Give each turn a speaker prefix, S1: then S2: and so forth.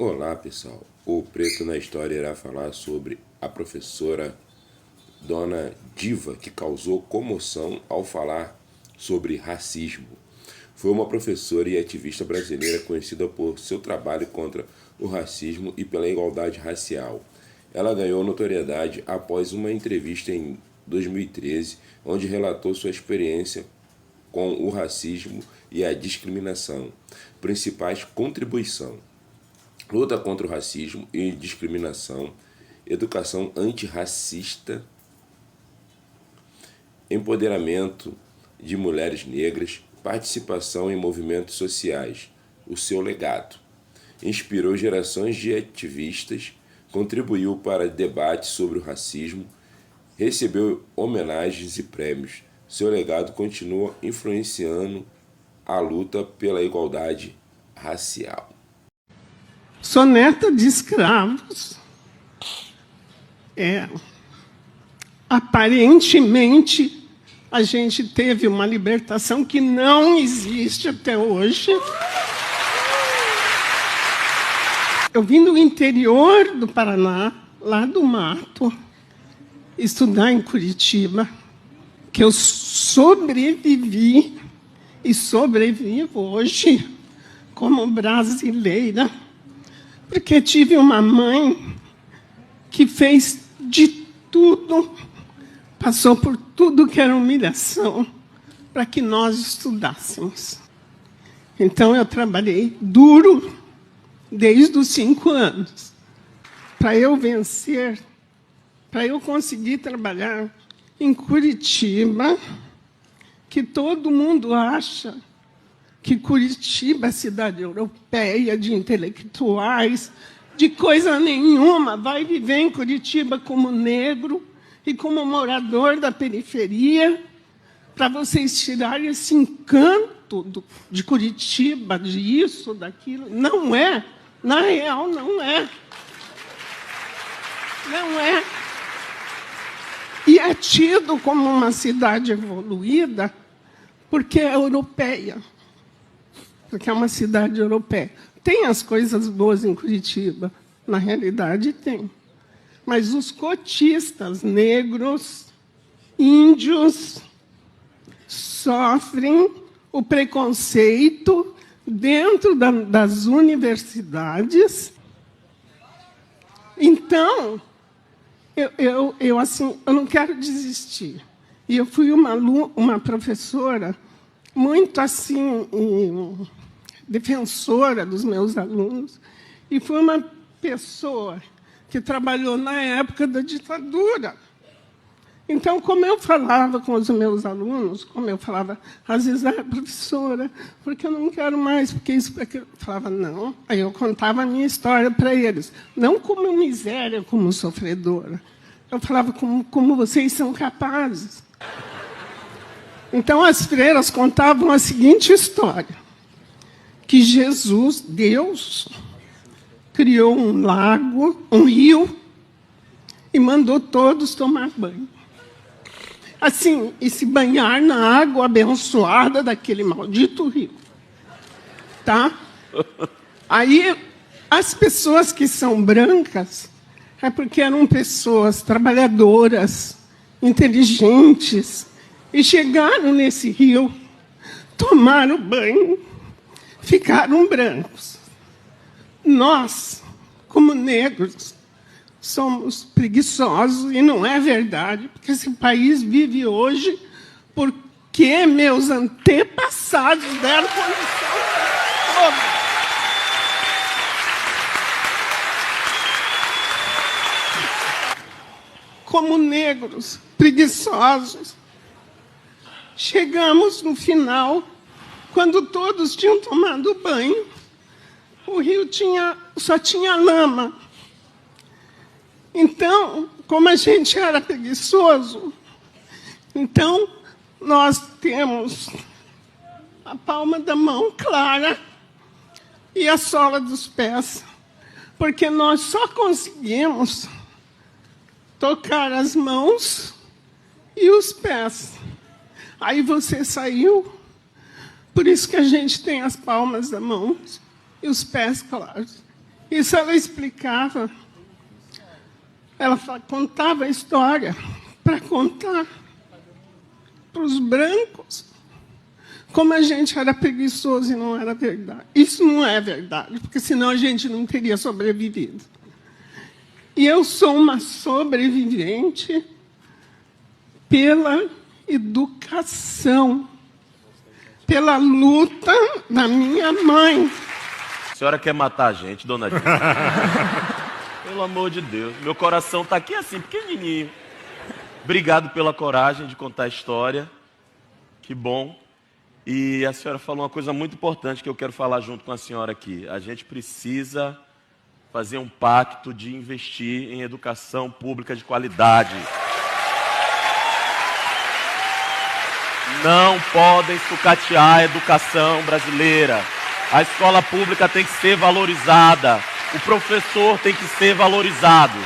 S1: Olá, pessoal. O Preto na História irá falar sobre a professora Dona Diva, que causou comoção ao falar sobre racismo. Foi uma professora e ativista brasileira conhecida por seu trabalho contra o racismo e pela igualdade racial. Ela ganhou notoriedade após uma entrevista em 2013, onde relatou sua experiência com o racismo e a discriminação. Principais contribuições: luta contra o racismo e discriminação, educação antirracista, empoderamento de mulheres negras, participação em movimentos sociais. O seu legado: inspirou gerações de ativistas, contribuiu para debates sobre o racismo, recebeu homenagens e prêmios. Seu legado continua influenciando a luta pela igualdade racial.
S2: Sou neta de escravos. Aparentemente, a gente teve uma libertação que não existe até hoje. Eu vim do interior do Paraná, lá do mato, estudar em Curitiba, que eu sobrevivi e sobrevivo hoje como brasileira, porque tive uma mãe que fez de tudo, passou por tudo que era humilhação, para que nós estudássemos. Então, eu trabalhei duro desde os 5 anos, para eu vencer, para eu conseguir trabalhar em Curitiba, que todo mundo acha que Curitiba é cidade europeia, de intelectuais, de coisa nenhuma. Vai viver em Curitiba como negro e como morador da periferia, para vocês tirarem esse encanto de Curitiba, disso, daquilo. Não é. Na real, não é. Não é. E é tido como uma cidade evoluída porque é europeia. Porque é uma cidade europeia. Tem as coisas boas em Curitiba, na realidade tem. Mas os cotistas negros, índios, sofrem o preconceito dentro das universidades. Então, eu não quero desistir. E eu fui uma professora muito assim, defensora dos meus alunos, e fui uma pessoa que trabalhou na época da ditadura. Então, como eu falava com os meus alunos, como eu falava, às vezes, professora, porque eu não quero mais, porque isso, porque eu falava, não. Aí eu contava a minha história para eles, não como miséria, como sofredora. Eu falava como vocês são capazes. Então, as freiras contavam a seguinte história, que Jesus, Deus, criou um lago, um rio, e mandou todos tomar banho. Assim, e se banhar na água abençoada daquele maldito rio. Tá? Aí, as pessoas que são brancas, é porque eram pessoas trabalhadoras, inteligentes, e chegaram nesse rio, tomaram banho, ficaram brancos. Nós, como negros, somos preguiçosos, e não é verdade, porque esse país vive hoje porque meus antepassados deram condição para como negros, preguiçosos. Chegamos no final, quando todos tinham tomado banho, o rio só tinha lama. Então, como a gente era preguiçoso, então nós temos a palma da mão clara e a sola dos pés, porque nós só conseguimos tocar as mãos e os pés. Aí você saiu, por isso que a gente tem as palmas da mão e os pés claros. Isso ela explicava. Ela contava a história para contar para os brancos como a gente era preguiçoso e não era verdade. Isso não é verdade, porque senão a gente não teria sobrevivido. E eu sou uma sobrevivente pela educação, pela luta da minha mãe.
S3: A senhora quer matar a gente, dona Diva? Pelo amor de Deus, meu coração está aqui assim, pequenininho. Obrigado pela coragem de contar a história. Que bom. E a senhora falou uma coisa muito importante que eu quero falar junto com a senhora aqui. A gente precisa fazer um pacto de investir em educação pública de qualidade. Não podem sucatear a educação brasileira. A escola pública tem que ser valorizada. O professor tem que ser valorizado.